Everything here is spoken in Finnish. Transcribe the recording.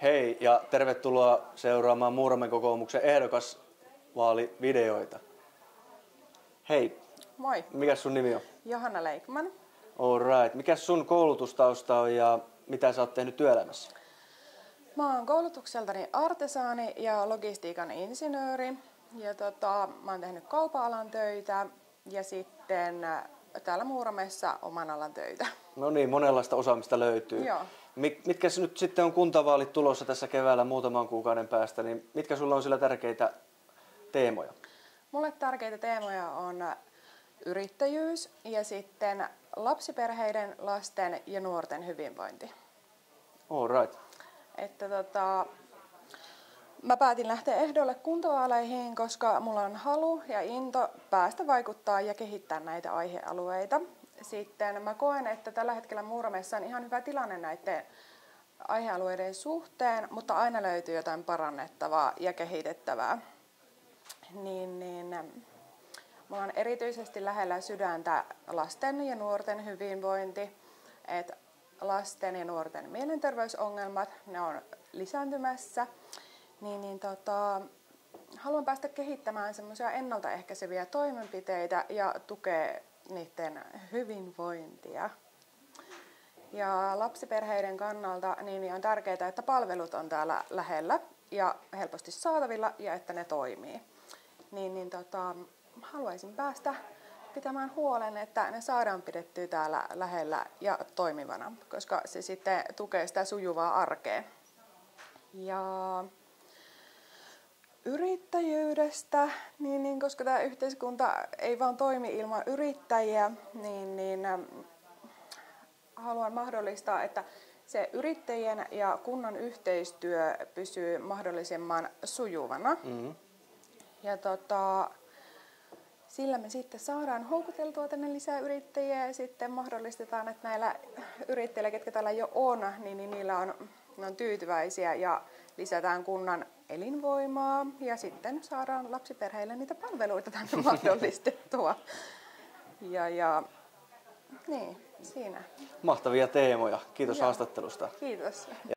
Hei ja tervetuloa seuraamaan Muuramen kokoomuksen ehdokasvaalivideoita. Hei. Moi. Mikäs sun nimi on? Johanna Leikman. Alright. Mikäs sun koulutustausta on ja mitä sä oot tehnyt työelämässä? Mä oon koulutukseltani artesaani ja logistiikan insinööri. Ja mä oon tehnyt kaupan-alan töitä ja sitten täällä Muuramessa oman alan töitä. No niin, monenlaista osaamista löytyy. Joo. Mitkä nyt sitten on kuntavaalit tulossa tässä keväällä muutaman kuukauden päästä, niin mitkä sulla on sillä tärkeitä teemoja? Mulle tärkeitä teemoja on yrittäjyys ja sitten lapsiperheiden, lasten ja nuorten hyvinvointi. Alright. Että mä päätin lähteä ehdolle kuntavaaleihin, koska mulla on halu ja into päästä vaikuttaa ja kehittää näitä aihealueita. Sitten mä koen, että tällä hetkellä Muuramessa on ihan hyvä tilanne näiden aihealueiden suhteen, mutta aina löytyy jotain parannettavaa ja kehitettävää. Mulla on erityisesti lähellä sydäntä lasten ja nuorten hyvinvointi, että lasten ja nuorten mielenterveysongelmat, ne on lisääntymässä. Haluan päästä kehittämään semmoisia ennaltaehkäiseviä toimenpiteitä ja tukea niiden hyvinvointia. Ja lapsiperheiden kannalta niin on tärkeää, että palvelut on täällä lähellä ja helposti saatavilla ja että ne toimii. Haluaisin päästä pitämään huolen, että ne saadaan pidettyä täällä lähellä ja toimivana, koska se sitten tukee sitä sujuvaa arkea. Ja yrittäjyydestä, koska tämä yhteiskunta ei vaan toimi ilman yrittäjiä, haluan mahdollistaa, että se yrittäjien ja kunnan yhteistyö pysyy mahdollisimman sujuvana. Mm-hmm. Ja sillä me sitten saadaan houkuteltua tänne lisää yrittäjiä ja sitten mahdollistetaan, että näillä yrittäjillä, ketkä täällä jo on, niillä ne on tyytyväisiä ja lisätään kunnan elinvoimaa ja sitten saadaan lapsiperheille niitä palveluita tänne mahdollistettua. Niin, siinä. Mahtavia teemoja. Kiitos haastattelusta. Kiitos.